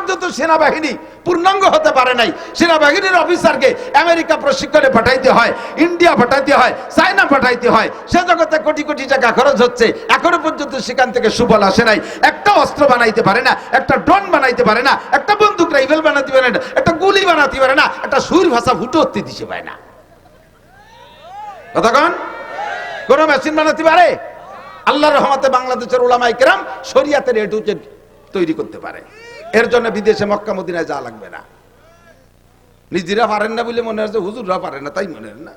পর্যন্ত সেনাবাহিনী পূর্ণাঙ্গ হতে পারে নাই। সেনাবাহিনীর অফিসারকে আমেরিকা প্রশিক্ষণে পাঠাইতে হয়, ইন্ডিয়া পাঠাইতে হয়, চায়না পাঠাইতে হয়, সে জগতে কোটি কোটি টাকা খরচ হচ্ছে, এখনো পর্যন্ত সেখান থেকে সুফল আসে নাই। একটা অস্ত্র বানাইতে পারে না, একটা ড্রোন বানাইতে পারে না, একটা বন্দুক রাইফেল বানাতে পারে না, একটা গুলি বানাতে পারে না, একটা সুর ভাষা ফুটো উঠতে দিতে পারে না। কতক্ষণ কোন মেশিন বানাতে পারে? আল্লাহর রহমতে বাংলাদেশের উলামায়ে কেরাম শরিয়াতের এ টু জেড তৈরি করতে পারে। এর জন্য বিদেশে মক্কা মদিনায় যাওয়া লাগবে না। নিজেরা পারেন না বলে মনে হচ্ছে হুজুররা পারে না, তাই মনে হয় না।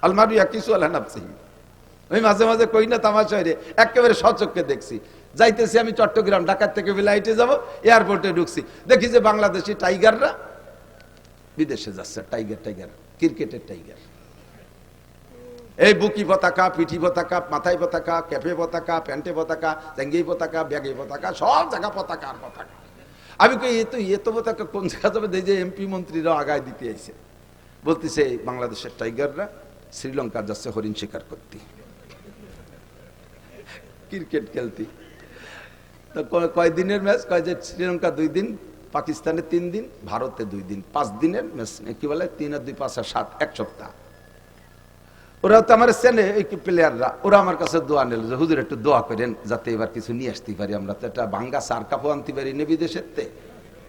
আলমারু কিছু আল্লাহ নাফসিহি, আমি মাঝে মাঝে কই না তামাশা হয়ে একেবারে সচক্ষে দেখছি। যাইতেছি আমি চট্টগ্রাম, ঢাকা থেকে ফ্লাইটে যাব, এয়ারপোর্টে ঢুকছি, দেখি যে বাংলাদেশি টাইগাররা বিদেশে যাচ্ছে। টাইগার ক্রিকেটের টাইগার। এই বুকি পতাকা, পিঠি পতাকা, মাথায় পতাকা, ক্যাপে পতাকা, প্যান্টে পতাকা, জাঙ্গি পতাকা, ব্যাগে পতাকা, সব জায়গা পতাকা আর পতাকা। আমি কই এ তো পতাকা কোন জায়গা যাবে? এই যে এমপি মন্ত্রীরা আগায় দিতে আইছে, বলতেছে বাংলাদেশের টাইগাররা শ্রীলঙ্কা যাচ্ছে হরিণ শিকার করতে, ক্রিকেট খেলতে। তো কয়দিনের ম্যাচ? কয় যে শ্রীলঙ্কা 2 দিন, পাকিস্তানে 3 দিন, ভারতে 2 দিন, 5 দিনের ম্যাচ। কি বলে 3 আর 2 5 আর 7, 1 সপ্তাহ। ওরা তো আমার চেনে, এই প্লেয়াররা, ওরা আমার কাছে দোয়া নিল যে হুজুর একটু দোয়া করেন যাতে এবার কিছু নিয়ে আসতে পারি। আমরা তো একটা ভাঙ্গা সার কাপও আনতে পারি না বিদেশের তে,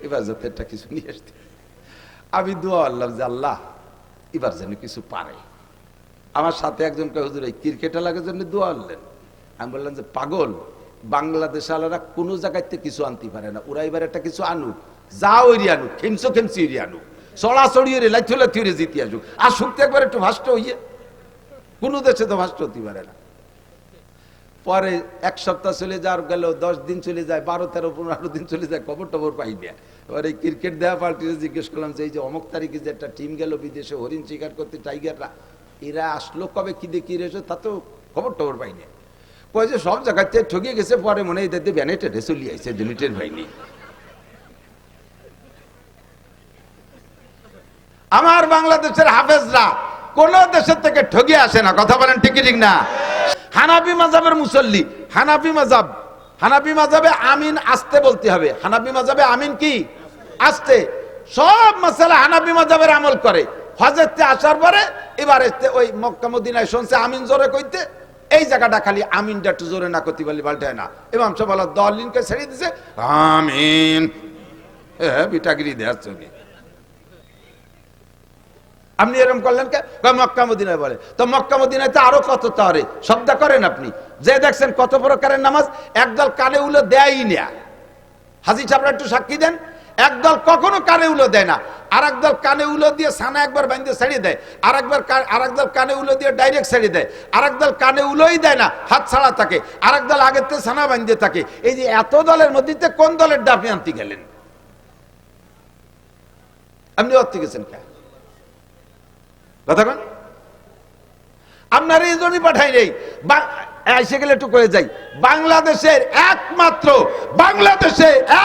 এবার যাতে একটা কিছু নিয়ে আসতে। আমি দোয়া আল্লাহ যে আল্লাহ এবার যেন কিছু পারে। আমার সাথে একজন কয় হুজুর এই ক্রিকেট লাগার জন্য দোয়া আনলেন। আমি বললাম যে পাগল, বাংলাদেশ আলারা কোনো জায়গাতে কিছু আনতে পারে না, ওরা এবার একটা কিছু আনুক, যা ওইরি আনুক, খেমছি ওইরি আনুক, চড়াচড়ি লাইথুরে জিতে আসুক, আসুক তো একবার একটু ভাষ্ট হইয়ে। কোন দেশে তো ভাষ্ট হতে পারে না। পরে 1 সপ্তাহ চলে যাওয়ার গেল, 10 দিন চলে যায়, 12, 13, 15 দিন চলে যায়, খবর টবর পাই না। এবার এই ক্রিকেট দেওয়া পার্টিতে জিজ্ঞেস করলাম যে এই যে অমুক তারিখে যে একটা টিম গেল বিদেশে হরিণ শিকার করতে, টাইগাররা, এরা আসলো কবে, কি দিয়ে কি রয়েছে, তা তো খবর টবর পাই না। কয় যে সব জায়গাতে ঠকিয়ে গেছে, পরে মনে হয় এদের ব্যানেটে চলে আসছে, জেনিটের ভাইনি। আমার বাংলাদেশের হাফেজরা কোন দেশের থেকে ঠগিয়ে আসে না, কথা বলেন ঠিক ঠিক না? হানাফি মাযহাবের মুসল্লি, হানাফি মাযহাবে আমিন আসতে বলতে হবে। হানাফি মাযহাবে আমিন কি আসতে, সব মাসালা হানাফি মাযহাবের আমল করে। হজরতে আসার পরে এবার ওই মক্কা মদিনায় শুনছে আমিন জোরে কইতে, এই জায়গাটা খালি আমিনটা একটু জোরে না করতে পারলে পাল্টায় না। ইমাম সাহেব বলা দলিনকে ছেড়ে দিছে, আমিন বিটাগিরি দেওয়ার চলে। আপনি এরকম করলেন কে? মক্কা মদিনায় বলে। তো মক্কা মদিনায় তো আরো কত তারে শব্দ করেন আপনি, যে দেখছেন কত প্রকারের নামাজ। একদল কানে উলো দেয়ই না, হাজি সাহেবরা একটু সাক্ষী দেন। একদল কখনো কানে উলো দেয় না, আর একদল কানে উলো দিয়ে সানা একবার বাঁধতে ছেড়ে দেয়, আর একদল কানে উলো দিয়ে ডাইরেক্ট ছেড়ে দেয়, আর একদল কানে উলোই দেয় না, হাত ছাড়া থাকে, আর একদল আগের থেকে সানা বাঁধতে থাকে। এই যে এত দলের মধ্যে কোন দলের ডাফি আনতে গেলেন? আপনি অর্থে গেছেন কে? কথা কন। আপনার এই জন্যই পাঠাই নেই, এসে গেলে একটু করে যাই। বাংলাদেশের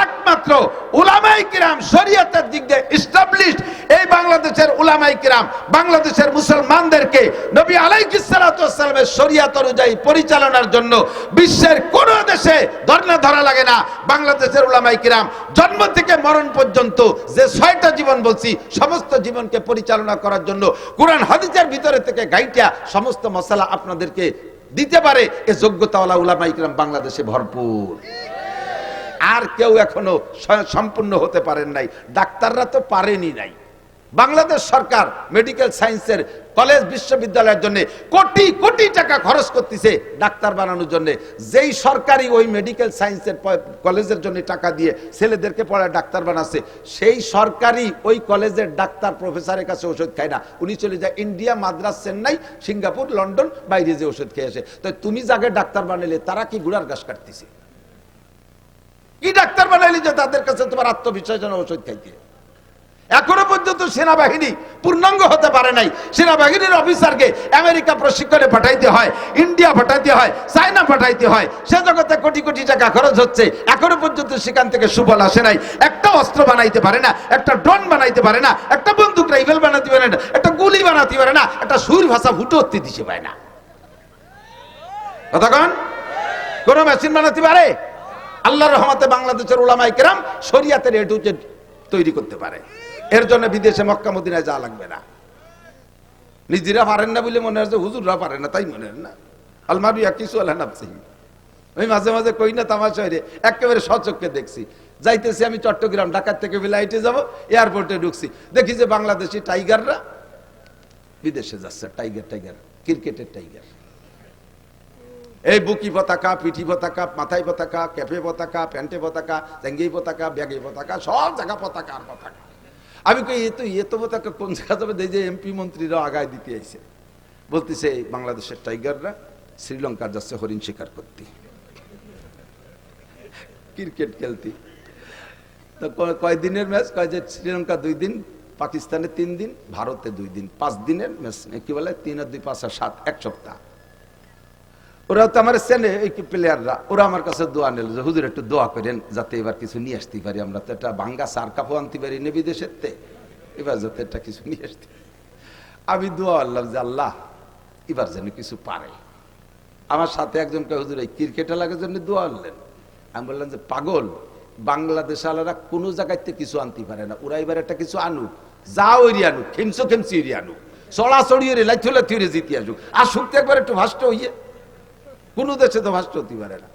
একমাত্র উলামায়ে কিরাম শরীয়তের দিক দিয়ে এস্টাবলিশড, এই বাংলাদেশের উলামায়ে কিরাম বাংলাদেশের মুসলমানদেরকে নবী আলাইহিস সালাতু ওয়াস সালামের শরীয়ত অনুযায়ী পরিচালনার জন্য বিশ্বের কোন দেশে ধরা লাগে না। বাংলাদেশের উলামায়ে কিরাম জন্ম থেকে মরণ পর্যন্ত যে 6টা জীবন বলছি, সমস্ত জীবনকে পরিচালনা করার জন্য কুরআন হাদিসের ভিতরে থেকে গাইটা সমস্ত মশালা আপনাদেরকে দিতে পারে এ যোগ্যতাওয়ালা উলামায়ে কিরাম বাংলাদেশে ভরপুর। আর কেউ এখনো সম্পূর্ণ হতে পারেন নাই, ডাক্তাররা তো পারেনি নাই। বাংলাদেশ সরকার মেডিকেল সায়েন্সের কলেজ বিশ্ববিদ্যালয়ের জন্য কোটি কোটি টাকা খরচ করতেছে ডাক্তার বানানোর জন্য। যেই সরকারি ওই মেডিকেল সায়েন্সের কলেজের জন্য টাকা দিয়ে ছেলেদেরকে পড়ায় ডাক্তার বানাচ্ছে, সেই সরকারি ওই কলেজের ডাক্তার প্রফেসরের কাছে ওষুধ খায় না, উনি চলে যায় India, Madras, Chennai, Singapore, London, বাইরে যে ওষুধ খেয়ে আসে। তো তুমি যাকে ডাক্তার বানাইলে তারা কি গুড়ার ঘাস কাটতেছে? কি ডাক্তার বানাইলি যে তাদের কাছে তোমার আত্মবিশ্বাস যেন ওষুধ খাইতে? এখনো পর্যন্ত সেনাবাহিনী পূর্ণাঙ্গ হতে পারে নাই। সেনাবাহিনীর অফিসারকে আমেরিকা প্রশিক্ষণে পাঠাইতে হয়, ইন্ডিয়া পাঠাইতে হয়, চায়না পাঠাইতে হয়, সে জগতে কোটি কোটি টাকা খরচ হচ্ছে, এখনো পর্যন্ত সেখান থেকে সুফল আসে নাই। একটা অস্ত্র বানাইতে পারে না, একটা ড্রোন বানাইতে পারে না, একটা বন্দুক রাইফেল বানাতে পারে না, একটা গুলি বানাতে পারে না, একটা সুর ভাষা ফুটো উঠতে দিতে পারে না। কতক্ষণ কোন মেশিন বানাতে পারে? আল্লাহর রহমতে বাংলাদেশের উলামায়ে কেরাম শরীয়তের এ টু জেড তৈরি করতে পারে। এর জন্য বিদেশে মক্কা মদিনায় যাওয়া লাগবে না। নিজেরা পারেন না বলে মনে হচ্ছে হুজুররা পারে না তাই মনে হয় না। আলমারু কিছু আল্লাহ নাফসিহি, ওই মাঝে মাঝে কই না তামাশা হয়ে একেবারে সচক্ষে দেখছি। যাইতেছি আমি চট্টগ্রাম, ঢাকা থেকে ফ্লাইটে যাব, এয়ারপোর্টে ঢুকছি, দেখি যে বাংলাদেশি টাইগাররা বিদেশে যাচ্ছে। টাইগার ক্রিকেটের টাইগার। এই বুকি পতাকা, পিঠি পতাকা, মাথায় পতাকা, ক্যাপে পতাকা, প্যান্টে পতাকা, জাঙ্গি পতাকা, ব্যাগে পতাকা, সব জায়গা পতাকা আর পতাকা। আমি কই এ তো পতাকা কোন জায়গা যাবে? এই যে এমপি মন্ত্রীরা আগায় দিতে আইছে, বলতেছে বাংলাদেশের টাইগাররা শ্রীলঙ্কার যাচ্ছে হরিণ শিকার করতে, ক্রিকেট খেলতে। তো কয়দিনের ম্যাচ? কয় যে শ্রীলঙ্কা 2 দিন, পাকিস্তানে 3 দিন, ভারতে 2 দিন, 5 দিনের ম্যাচ। কি বলে 3 আর 2 5 আর 7, 1 সপ্তাহ। ওরা তো আমার চেনে, এই প্লেয়াররা, ওরা আমার কাছে দোয়া নিল যে হুজুর একটু দোয়া করেন যাতে এবার কিছু নিয়ে আসতে পারি। আমরা তো একটা ভাঙ্গা সার কাপও আনতে পারি না বিদেশের তে, এবার যাতে একটা কিছু নিয়ে আসতে। আমি দোয়া আল্লাহ যে আল্লাহ এবার যেন কিছু পারে। আমার সাথে একজন কে হুজুর এই ক্রিকেট লাগার জন্য দোয়া আনলেন। আমি বললাম যে পাগল, বাংলাদেশ আলারা কোনো জায়গাতে কিছু আনতে পারে না, ওরা এবার একটা কিছু আনুক, যা ওইরি আনুক, খেমচি ওইরি আনুক, চড়াচড়ি লাইথুলে জিতে আসুক, আসুক তো একবার একটু ভাষ্ট হইয়ে। কোন দেশে তো ভাষ্ট হতে পারে না।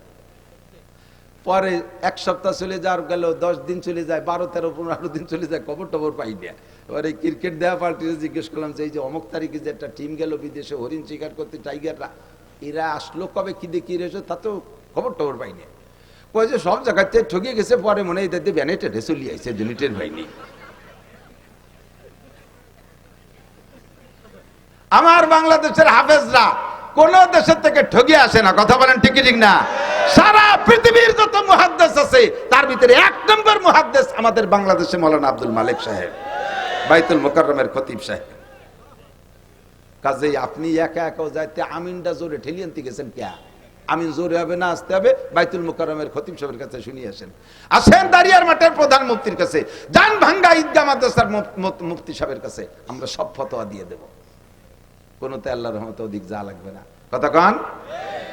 পরে 1 সপ্তাহ চলে যাওয়ার গেল, 10 দিন চলে যায়, 12, 13, 15 দিন চলে যায়, খবর টবর পাই না। এবার এই ক্রিকেট দেওয়া পার্টিতে জিজ্ঞেস করলাম যে এই যে অমুক তারিখে যে একটা টিম গেল বিদেশে হরিণ শিকার করতে, টাইগাররা, এরা আসলো কবে, কি দেখি রেছো, তা তো খবর টবর পাই না। কয় যে সব জায়গাতে ঠকিয়ে গেছে, পরে মনে হয় এদের ব্যানেটে চলে আইছে, জেনিটের হয়নি। আমার বাংলাদেশের হাফেজরা কোন দেশের থেকে ঠগিয়ে আসে না, কথা বলেন ঠিক ঠিক না? সারা পৃথিবীর যত মুহাদ্দিস আছে তার ভিতরে 1 নম্বর মুহাদ্দিস আমাদের বাংলাদেশে মাওলানা আব্দুল মালিক সাহেব, বাইতুল মুকাররমের খতিব সাহেব। কাজেই আপনি একা একাও যাইতে আমিনটা জোরে ঠেলিয়ে আনতে গেছেন কে? আমিন জোরে হবে না, আসতে হবে বাইতুল মুকাররমের খতিব সাহেবের কাছে শুনিয়ে আসেন। আসেন দাঁড়িয়ার মাঠের প্রধান মুফতির কাছে, জান ভাঙ্গা ঈদগাহ মাদ্রাসার মুফতি সাহেবের কাছে, আমরা সব ফতোয়া দিয়ে দেব। কোনতে আল্লাহর রহমতে ওদিক যা লাগবে না, কথা কন।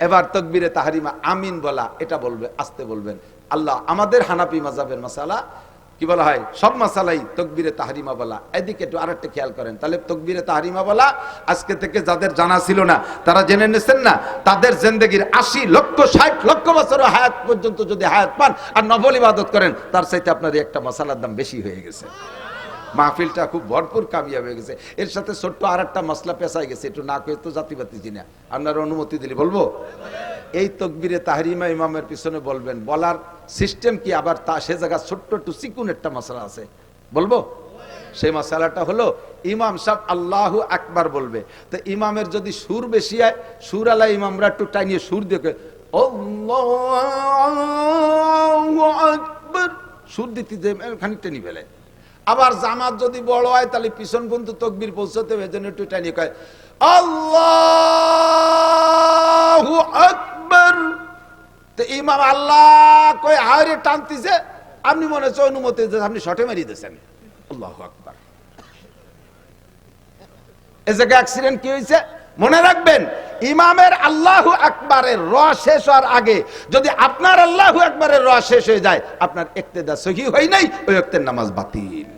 এবার তাকবীরে তাহরিমা আমিন বলা, এটা বলবে, আসতে বলবেন। আল্লাহ আমাদের হানাফি মাযহাবের মাসালা কি বলা হয়, সব মাসালাই তাকবীরে তাহরিমা বলা। এদিকে একটু আরেকটা খেয়াল করেন, তাহলে তাকবীরে তাহরিমা বলা আজকে থেকে যাদের জানা ছিল না তারা জেনে নিছেন না, তাদের জিন্দেগীর 80 লক্ষ 60 লক্ষ বছর হায়াত পর্যন্ত যদি হায়াত পান আর নফল ইবাদত করেন, তার চাইতে আপনার একটা মাসালার দাম বেশি হয়ে গেছে। মাহফিলটা খুব ভরপুর কামিয়াব হয়ে গেছে। এর সাথে ছোট্ট আর একটা মশলা পেঁচাই গেছে, একটু না করে তো জাতিবাতি চিনা, আপনার অনুমতি দিলে বলবো। এই তাকবীরে তাহরিমা ইমামের পিছনে বলবেন, বলার সিস্টেম কি, আবার তা সে জায়গা ছোট্ট একটু চিকুন একটা মশলা আছে, বলবো। সেই মশলাটা হলো ইমাম সাহেব আল্লাহু আকবার বলবে, তো ইমামের যদি সুর বেশি হয়, সুর আলা ইমামরা একটু টাইনিয়ে সুর দেখে আল্লাহু আকবার সুর দিতে খানিকটা নি ফেলে। আবার জামাত যদি বড় হয় তাহলে পিছন পর্যন্ত তাকবীর পৌঁছতে হবে, এজন্য একটু টানিয়ে কয় আল্লাহু আকবার। তো ইমাম আল্লাহ কয় আরে টানতিছে, আপনি মনে হচ্ছে অনুমতি দিয়েছেন, আপনি শটে মারিয়ে দিয়েছেন আল্লাহু আকবার। এই জায়গায় অ্যাক্সিডেন্ট কি হয়েছে মনে রাখবেন, ইমামের আল্লাহু আকবারের র শেষ হওয়ার আগে যদি আপনার আল্লাহু আকবারের র শেষ হয়ে যায়, আপনার ইক্তেদা সহিহ হয় নাই, ওই ওয়াক্তের নামাজ বাতিল।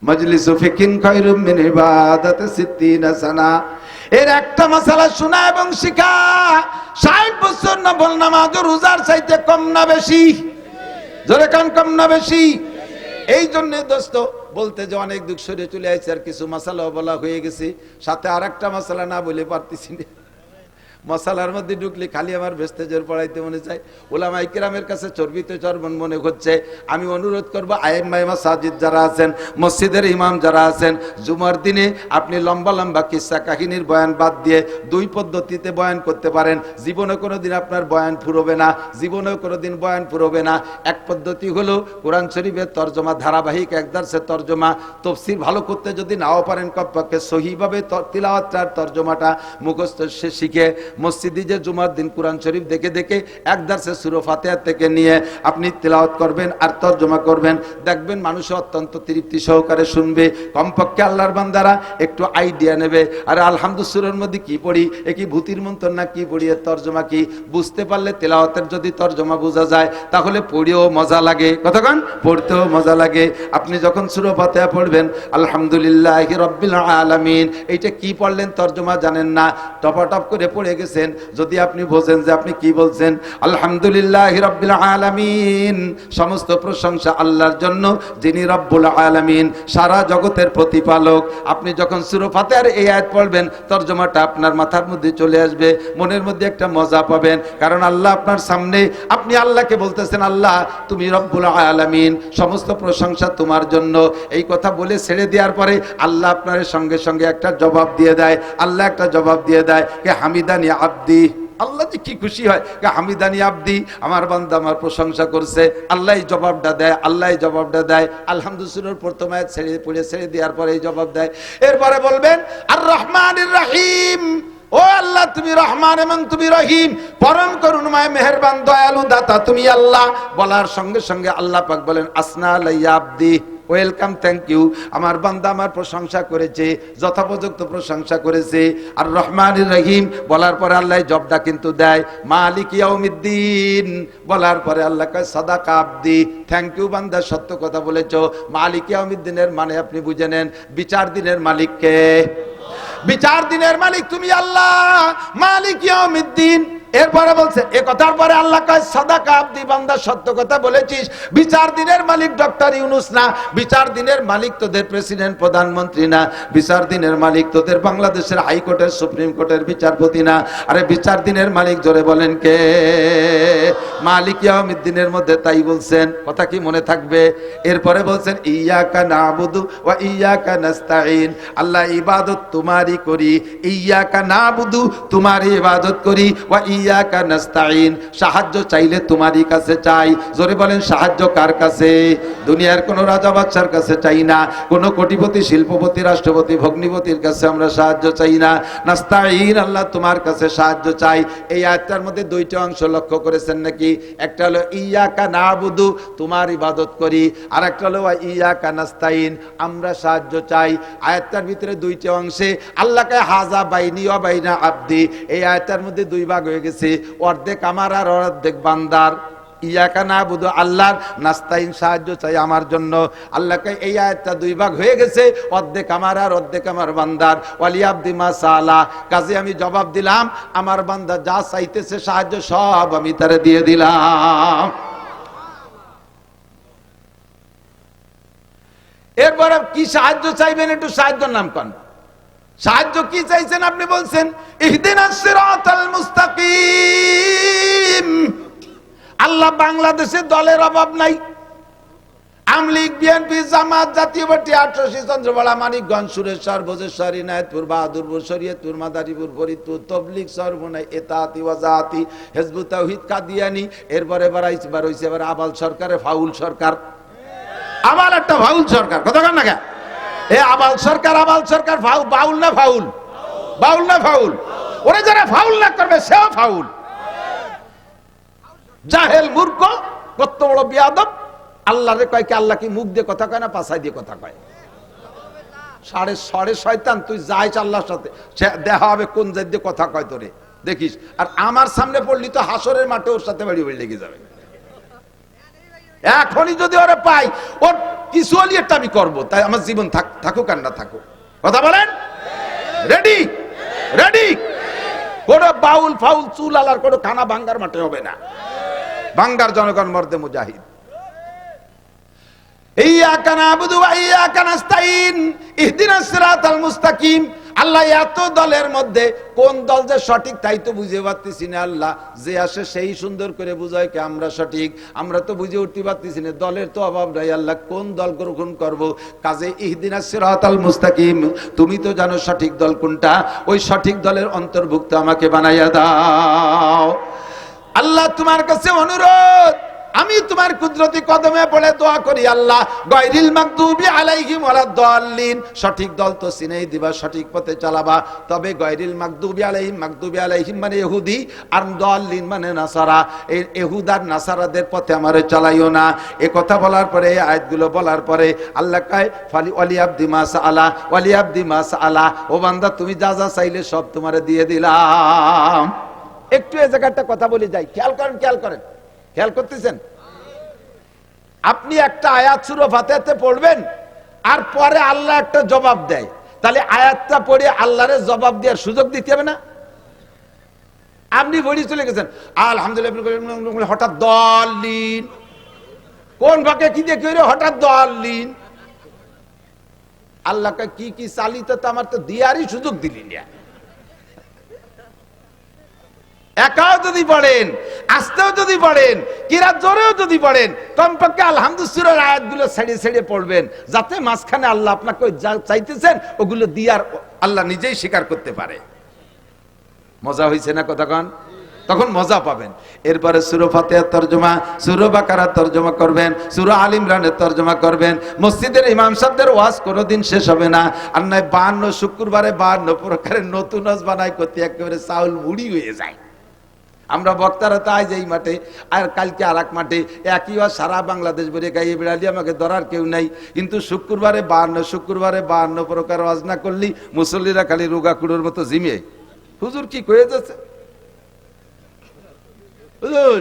মাজলিসু ফিকিন খায়রুম মিন ইবাদাতি 60 সানা। এর একটা মাসালা শোনা এবং শিখা 60 বছর নফল নামাজ ও রোজার চাইতে কম না বেশি? জোরে কান, কম না বেশি? এই জন্য দোস্ত বলতে যে অনেক দুঃখ সরে চলে আসছে, আর কিছু মাসালা বলা হয়ে গেছে, সাথে আর একটা মাসালা না বলে পারতেছি না। মশালার মধ্যে ঢুকলে খালি আমার ভেস্তেজের পড়াইতে মনে চায়, ওলামায়ে কেরামের কাছে চর্বিতে চর্বণ মনে হচ্ছে। আমি অনুরোধ করবো আইম্মায়ে মাসাজিদ যারা আছেন, মসজিদের ইমাম যারা আছেন, জুমার দিনে আপনি লম্বা লম্বা কিসসা কাহিনীর বয়ান বাদ দিয়ে 2 পদ্ধতিতে বয়ান করতে পারেন। জীবনে কোনোদিন আপনার বয়ান ফুরবে না, জীবনেও কোনোদিন বয়ান ফুরবে না। এক পদ্ধতি হলো কোরআন শরীফের তর্জমা, ধারাবাহিক এক দার্সের তর্জমা, তফসির ভালো করতে যদি নাও পারেন কমপক্ষে সহিভাবে তিলাওয়াতটার তর্জমাটা মুখস্থ শিখে মসজিদে যে জুমার দিন কোরআন শরীফ দেখে দেখে এক দার্সে সূরা ফাতিহা থেকে নিয়ে আপনি তেলাওয়াত করবেন আর তরজমা করবেন, দেখবেন মানুষ অত্যন্ত তৃপ্তি সহকারে শুনবে। কমপক্ষে আল্লাহর বান্দারা একটু আইডিয়া নেবে, আর আলহামদুলিল্লাহ সূরার মধ্যে কি পড়ি, এ কি ভূতির মন্ত্র না কি পড়ি, এর তরজমা কি বুঝতে পারলে তেলাওয়াতের যদি তরজমা বোঝা যায় তাহলে পড়েও মজা লাগে, কতক্ষণ পড়তেও মজা লাগে। আপনি যখন সূরা ফাতিহা পড়বেন আলহামদুলিল্লাহি রাব্বিল আলামিন, এইটা কি পড়লেন তরজমা জানেন না, টপাটপ করে পড়ে গেছেন, যদি আপনি বোঝেন যে আপনি কি বলছেন, আলহামদুলিল্লাহি রাব্বিল আলামিন, সমস্ত প্রশংসা আল্লাহর জন্য যিনি রব্বুল আলামিন, সারা জগতের প্রতিপালক। আপনি যখন সূরা ফাতিহার এই আয়াত পড়বেন তরজমাটা আপনার মাথার মধ্যে চলে আসবে, মনের মধ্যে একটা মজা পাবেন, কারণ আল্লাহ আপনার সামনে, আপনি আল্লাহকে বলতেছেন আল্লাহ তুমি রব্বুল আলামিন, সমস্ত প্রশংসা তোমার জন্য। এই কথা বলে ছেড়ে দেওয়ার পরে আল্লাহ আপনার সঙ্গে সঙ্গে একটা জবাব দিয়ে দেয়, আল্লাহ একটা জবাব দিয়ে দেয় কে হামিদানি আব্দি। আল্লাহ যে কি খুশি হয়, হামিদানি আব্দি, আমার বান্দা আমার প্রশংসা করছে। আল্লাহ জবাবটা দেয়, আল্লাহ জবাবটা দেয়। আলহামদুলিল্লাহ প্রথম আয়াত ছেড়ে দেওয়ার পরে এই জবাব দেয়। এরপরে বলবেন আর রহমানির রহিম, ও আল্লাহ তুমি রহমান এবং তুমি রহিম, পরম করুণাময় মেহেরবান দয়ালু দাতা তুমি আল্লাহ। বলার সঙ্গে সঙ্গে আল্লাহ পাক বলেন আসনা আলাইয়া আব্দি, ওয়েলকাম, থ্যাংক ইউ, আমার বান্দা আমার প্রশংসা করেছে, যথোপযুক্ত প্রশংসা করেছে। আর রহমানির রহিম বলার পরে আল্লাহ জবটা কিন্তু দেয় মালিক ইয়াউমিদ্দিন, বলার পরে আল্লাহ কয় সাদাকা আব্দি, থ্যাংক ইউ বান্দা, সত্য কথা বলেছো। মালিক ইয়াউমিদ্দিনের মানে আপনি বুঝে নেন বিচার দিনের মালিককে, বিচার দিনের মালিক তুমি আল্লাহ, মালিক ইয়াউমিদ্দিন। এরপরে বলছে এ কথার পরে আল্লাহ কয় সাদাকা আব্দি, বান্দা সত্য কথা বলেছিস। বিচার দিনের মালিক ডক্টর ইউনূস না, বিচার দিনের মালিক তোদের প্রেসিডেন্ট প্রধানমন্ত্রী না, বিচার দিনের মালিক তোদের বাংলাদেশের হাইকোর্টের সুপ্রিম কোর্টের বিচারপতি না। আরে বিচার দিনের মালিক জোরে বলেন কে? মালিক ইয়াউমিদ্দিনের মধ্যে তাই বলছেন, কথা কি মনে থাকবে? এরপরে বলছেন ইয়াকা নাবুদু ওয়া ইয়াকা নাস্তাঈন, আল্লাহ ইবাদত তোমারই করি, ইয়াকা নাবুদু তোমারই ইবাদত করি, ওয়া ইয়াকা নাস্তাঈন সাহায্য চাইলে তোমারই কাছে চাই। জোরে বলেন সাহায্য কার কাছে? দুনিয়ার কোন রাজা বাদশার কাছে চাই না, কোন কোটিপতি শিল্পপতি রাষ্ট্রপতি ভগ্নিপতির কাছে আমরা সাহায্য চাই না। নাস্তাঈন আল্লাহ তোমার কাছে সাহায্য চাই। এই আয়াতটার মধ্যে দুইটা অংশ লক্ষ্য করেছেন নাকি? একটা হলো ইয়াকা নাবুদু তোমার ইবাদত করি, আর একটা হলো ইয়াকা নাস্তাঈন আমরা সাহায্য চাই। আয়াতটার ভিতরে দুইটা অংশে আল্লাহকে হাজা বাইনি ওয়া বাইনা আব্দি, এই আয়াতটার মধ্যে দুই ভাগ হয়ে গেছে, অর্ধেক আমার আর অর্ধেক বান্দার। ইয়াকা নাবুদু আল্লাহর, নাস্তাইন সাহায্য চাই আমার জন্য। আল্লাহকে এই আয়াতটা দুই ভাগ হয়ে গেছে, অর্ধেক আমার আর অর্ধেক আমার বান্দার। ওয়ালি আব্দি মা সালা, কাজে আমি জবাব দিলাম আমার বান্দা যা চাইতেছে সাহায্য সব আমি তারে দিয়ে দিলাম। এরপরে কি সাহায্য চাইবেন একটু সাহায্যের নাম কন। সাহায্য কি চাইছেন আপনি? বলছেন ইহদিনাস সিরাতাল মুস্তাকিম। আল্লাহ বাংলাদেশে দলের অভাব নাই, আমলিগ বিএনপি জামাত জাতীয় পার্টি ৮৮ চন্দ্রবাড়া মানিকগঞ্জ সুরেশ্বর ভোজেশ্বর ইনায়েতপুর বাহাদুরপুর শরীয়তপুর মাদারীপুর ফরিদপুর তবলিগ সরবনাই এতাতি ওয়াজাতি হিজবুত তাওহীদ কাদিয়ানি। এরপরে এবার হইছে এবার আবাল সরকারে ফাউল সরকার, আবার একটা ফাউল সরকার, কথা কন না কেন? এ আবাল সরকার বাউল না ফাউল? বাউল না ফাউল? ওরে যারা ফাউল না করবে সেও ফাউল। জাহেল মূর্খ, কত বড় বিয়াদব। আল্লাহরে কয় কি আল্লাহ কি মুখ দিয়ে কথা কয় না পাছাই দিয়ে কথা কয়? সাড়ে শয়তান, তুই যাইছ আল্লাহর সাথে দেখা হবে কোন জাত দিয়ে কথা কয় তোরে দেখিস। আর আমার সামনে পড়লি তো হাসরের মাঠে ওর সাথে বাড়ি বাড়ি লেগে যাবে। এখনই যদি ওরে পাই ওর কিছু হলি একটা আমি করবো, তাই আমার জীবন থাকুক আর না থাকুক। কথা বলেন? Ready ready? কোন বাউল ফাউল চুল আলার কোন খানা ভাঙ্গার মাঠে হবে না। ভাঙ্গার জনগণ মর্দে মুজাহিদ। ইয়াকা নাবুদু ওয়া ইয়াকা নাস্তাঈন ইহদিনাস সিরাতাল মুস্তাকিম। আল্লাহ এত দলের মধ্যে কোন দল যে সঠিক তাই তো বুঝে পারতেছি না। আল্লাহ যে আসে সেই সুন্দর করে বুঝায় কি আমরা সঠিক, আমরা তো বুঝে উঠতে পারতেছি না। দলের তো অভাব নাই, আল্লাহ কোন দল গ্রহণ করব? কাজে ইহদিনাস সিরাতাল মুস্তাকিম, তুমি তো জানো সঠিক দল কোনটা, ওই সঠিক দলের অন্তর্ভুক্ত আমাকে বানাইয়া দাও। আল্লাহ তোমার কাছে অনুরোধ, আমি আমি তোমার কুদরতি কদমে পড়ে দোয়া করি আল্লাহ, গায়রিল মাগদুবি আলাইহিম ওয়ালাদ দাল্লিন, সঠিক দল তো চিনেই দিবা, সঠিক পথে চালাবা। তবে গায়রিল মাগদুবি আলাইহিম মানে ইহুদি, আর দাল্লিন মানে নাসারা, এই ইহুদার নাসারাদের পথে আমারে চালাইও না। এ কথা বলার পরে, এই আয়াতগুলো বলার পরে আল্লাহ কয় ফালি ওয়ালি আবদি মা সাআলা, ওয়ালি আবদি মা সাআলা, ও বান্দা তুমি যা যা চাইলে সব তোমারে দিয়ে দিলাম। একটু এই জায়গাটা কথা বলে যাই, খেয়াল করেন, খেয়াল করতেছেন? আপনি একটা আয়াত সূরা ফাতিহাতে পড়বেন, আর পরে আল্লাহ একটা জবাব দেয়, তাহলে আয়াতটা পড়ে আল্লাহরে জবাব দেওয়ার সুযোগ দিতে হবে না? আপনি বলি চলে গেছেন আলহামদুলিল্লাহ, হঠাৎ দাল্লিন, কোন ভাগে কি দেখে হঠাৎ দাল্লিন? আল্লাহকে কি কি চালিতে তো আমার তো দিয়ারই সুযোগ দিলি না। একাও যদি পড়েন, আস্তেও যদি পড়েন, কিরাত জোরেও যদি পড়েন, কমপক্ষে আলহামদুলিল্লাহ আয়াতগুলো ছেড়ে ছেড়ে পড়বেন, যাতে মাঝখানে আল্লাহ আপনাকে যা চাইতেছেন ওগুলো দিয়ার আল্লাহ নিজেই স্বীকার করতে পারে। মজা হয়েছে না কতক্ষণ? তখন মজা পাবেন। এরপরে সূরা ফাতিহার তরজমা, সূরা বাকারার তরজমা করবেন, সূরা আল ইমরানের তরজমা করবেন। মসজিদের ইমাম সাহেবদের ওয়াজ কোনোদিন শেষ হবে না। আর নয় 52 শুক্রবারে 52 প্রকারের নতুন ওয়াজ বানাই করতে একেবারে চাউল মুড়ি হয়ে যায়। আমরা বক্তারা তো আজ এই মাঠে, আর কালকে আর এক মাঠে, একই ওয়াজ সারা বাংলাদেশ ভরে গাইয়ে বেড়ালি, আমাকে ধরার কেউ নাই। কিন্তু শুক্রবারে 52 প্রকার ওয়াজ না করলি মুসল্লিরা খালি রোগা কুড়োর মতো জিমে, হুজুর কি কয়ে যাচ্ছে,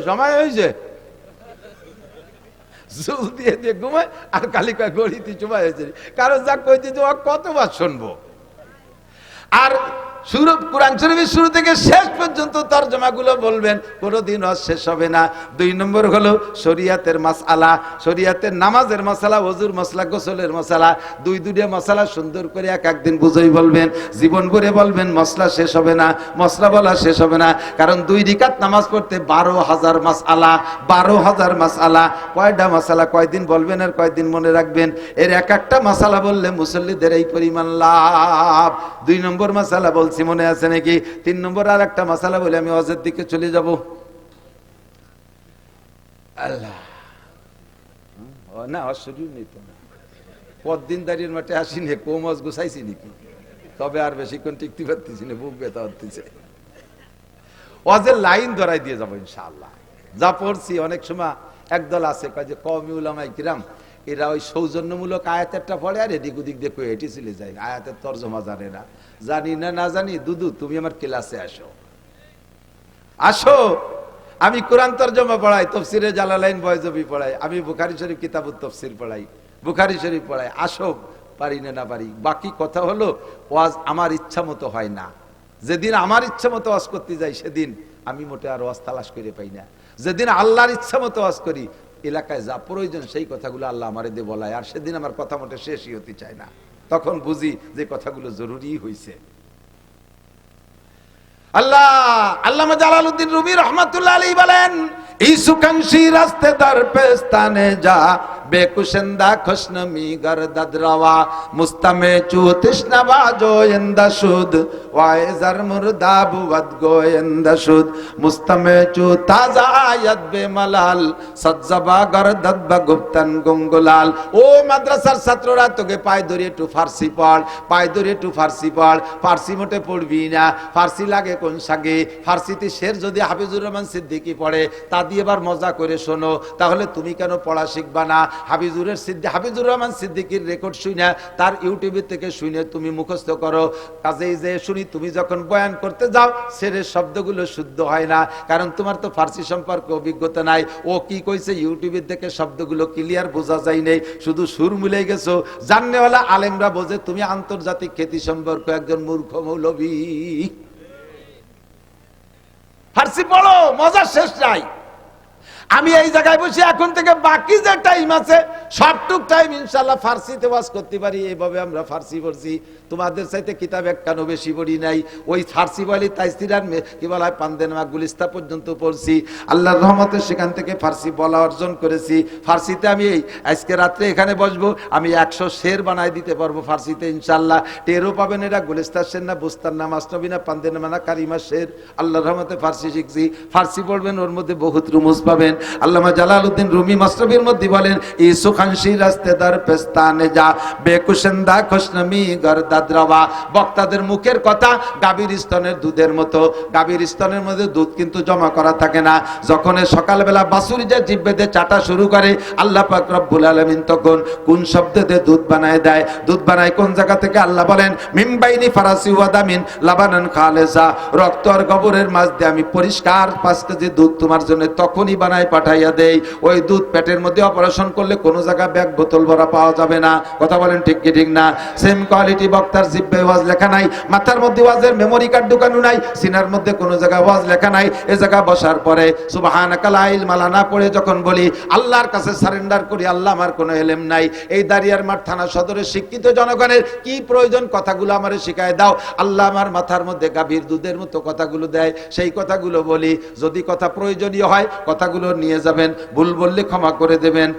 সময় হয়েছে জুল দিয়ে দিয়ে ঘুমায়, আর কালি কয় গড়িতে সময় হয়েছে। কারণ যা কইতে কতবার শুনবো। আর কুরআন শরীফের শুরু থেকে শেষ পর্যন্ত তরজমাগুলো বলবেন, কোনোদিন শেষ হবে না। 2 নম্বর হলো শরিয়াতের মাসআলা, শরিয়াতের নামাজের মাসআলা, ওযুর মাসআলা, গোসলের মাসআলা, দুইটা মাসআলা সুন্দর করে এক একদিন বুঝাই বলবেন, জীবন ভরে বলবেন, মসলা শেষ হবে না, মসলা বলা শেষ হবে না। কারণ 2 রাকাত নামাজ পড়তে 12,000 মাসআলা, 12,000 মাসআলা। কয়টা মাসআলা কয়দিন বলবেন আর কয়দিন মনে রাখবেন? এর এক একটা মাসআলা বললে মুসল্লিদের এই পরিমাণ লাভ। 2 নম্বর মাসআলা বলছি, মনে আছে নাকি? 3 নম্বর আর একটা মাসালা বলে আমি ওয়াজের দিকে চলে যাব। আল্লাহ না, অশরীর নেই তো না, পরদিন দাঁড়িয়ে মাঠে আসিনি, কম ওয়াজ গুছাইছি নাকি? তবে আর বেশিক্ষণ টিকতে পারতেছি না, বুক ব্যথা হচ্ছে। ওয়াজের লাইন ধরাই দিয়ে যাবো ইনশাআল্লাহ। যা পড়ছি অনেক সময় একদল আছে কয় যে কওমি উলামায়ে কিরাম, এরা ওই সৌজন্যমূলক আয়াতেরটা পড়ে আর এদিক ওদিক দিয়ে কয়ে এটি চলে যায়, আয়াতের তর্জমা জানে না। জানি না, না জানি, দুদু তুমি আমার ক্লাসে আসো, আসো। আমি কোরআন তর্জমা পড়াই, তাফসীরে জালালাইন বয়জবি পড়াই, আমি বুখারী শরীফ কিতাবুত তাফসীর পড়াই, বুখারী শরীফ পড়াই। আসো, পারি না না পারি। বাকি কথা হলো ওয়াজ আমার ইচ্ছা মতো হয় না। যেদিন আমার ইচ্ছা মতো ওয়াজ করতে যাই সেদিন আমি মোটে আর ওয়াজ তালাশ করে পাই না। যেদিন আল্লাহর ইচ্ছা মতো ওয়াজ করি, এলাকায় যা প্রয়োজন সেই কথাগুলো আল্লাহ আমারে দিয়ে বলায়, আর সেদিন আমার কথা মোটে শেষই হতে চায় না। তখন বুঝি যে কথাগুলো জরুরি হয়েছে। আল্লামা জালালউদ্দিন রুমি রাহমাতুল্লাহ আলাইহি বলেন, ইসুকানশি রাস্তে দার পেস্তানে যা বেকুশন্দা খুশনমি গরদদ রওয়া মুস্তামে চু তৃষ্ণা জোয়েন্দা সুদ ওয়াইজার মুর্দা বুদ গোয়েন্দা সুদ মুস্তামে চু তাজা আয়াত বে মালাল সজ্জবা গরদদ গুপ্তন গুঙ্গুলাল। ও মাদ্রাসার ছাত্ররা, তোকে পায় ধরে একটু ফার্সি পড়, পায় ধরে একটু ফার্সি পড়। ফার্সি মোটে পড়বি না, ফার্সি লাগে কোন সাগে? ফার্সিতে শের যদি হাফিজুর রহমান সিদ্দিকী পড়ে তা দিয়ে এবার মজা করে শোনো, তাহলে তুমি কেন পড়া শিখবা না? হাফিজুর রহমান সিদ্দিকীর রেকর্ড শুনে, তার ইউটিউবে থেকে শুনে তুমি মুখস্থ করো। কাজেই যে শুনি তুমি যখন বয়ান করতে যাও শেরের শব্দগুলো শুদ্ধ হয় না, কারণ তোমার তো ফার্সি সম্পর্কে অভিজ্ঞতা নাই। ও কি কইছে ইউটিউবের থেকে শব্দগুলো ক্লিয়ার বোঝা যায় নাই, শুধু সুর মিলে গেছো। জাননেওয়ালা আলেমরা বোঝে তুমি আন্তর্জাতিক খ্যাতি সম্পর্ক একজন মূর্খ মৌলবী। ফার্সি পড়ো, মজার শেষ নাই। আমি এই জায়গায় বসে এখন থেকে বাকি যে টাইম আছে সবটুক টাইম ইনশাআল্লাহ ফার্সিতে ওয়াজ করতে পারি। এইভাবে আমরা ফার্সি পড়ছি, তোমাদের চাইতে কিতাব একখানো বেশি পড়ি নাই। ওই ফার্সি বলি তাইসিরার কি বলা হয় পান্দেনামা গুলিস্তা পর্যন্ত পড়ছি। আল্লাহর রহমতে সেখান থেকে ফার্সি বলা অর্জন করেছি। ফার্সিতে আমি আজকে রাত্রে এখানে বসবো, আমি 100 শের বানাই দিতে পারবো ফার্সিতে ইনশাআল্লাহ। টেরও পাবেন এরা গুলিস্তার শের না, বুস্তার না, মাসনবী না, পান্দেনামা না, কারিমা শের। আল্লাহর রহমতে ফার্সি শিখছি। ফার্সি পড়বেন, ওর মধ্যে বহুত রুমুজ পাবেন। আল্লামা জালালউদ্দিন রুমি মাসরবির মধ্যে বলেন, ই সুখানশি রাস্তে দার পেস্তানে যা বেকুশেন্দা খুশনমি গরদাদ রওয়া। বক্তাদের মুখের কথা গাভীর স্তনের দুধের মতো। গাভীর স্তনের মধ্যে দুধ কিন্তু জমা করা থাকে না। যখন সকালবেলা বাছুরি যে জিভ বেঁধে চাটা শুরু করে, আল্লাহ পাক রব্বুল আলামিন তখন কোন শব্দ দিয়ে দুধ বানায় দেয়? দুধ বানায় কোন জায়গা থেকে? আল্লাহ বলেন, মিমবাইনি ফারাসি ওয়াদামিন লাবানান খালেসা। রক্ত আর গোবরের মাঝ দিয়ে আমি পরিষ্কার 5 কেজি দুধ তোমার জন্য তখনই বানায় পাঠাইয়া দেই। ওই দুধ পেটের মধ্যে অপারেশন করলে কোনো জায়গায় ব্যাগ বোতল ভরা পাওয়া যাবে না। কথা বলেন ঠিক কি ঠিক না? সেম কোয়ালিটি বক্তার জিব্বে ওয়াজ লেখা নাই, মাথার মধ্যে ওয়াজের মেমোরি কার্ড ঢুকানো নাই, সিনার মধ্যে কোনো জায়গায় ওয়াজ লেখা নাই। এ জায়গা বসার পরে সুবহানাকা লা ইলমা লানা পড়ে যখন বলি, আল্লাহর কাছে সারেন্ডার করি, আল্লাহ আমার কোনো এলেম নাই। এই দাঁড়িয়ারমাঠ থানা সদরের শিক্ষিত জনগণের কি প্রয়োজন? কথাগুলো আমারে শিখায় দাও। আল্লাহ আমার মাথার মধ্যে গাভীর দুধের মতো কথাগুলো দেয়, সেই কথাগুলো বলি। যদি কথা প্রয়োজনীয় হয় কথাগুলো নিয়ে যাবেন, ভুল বললে ক্ষমা করে দেবেন।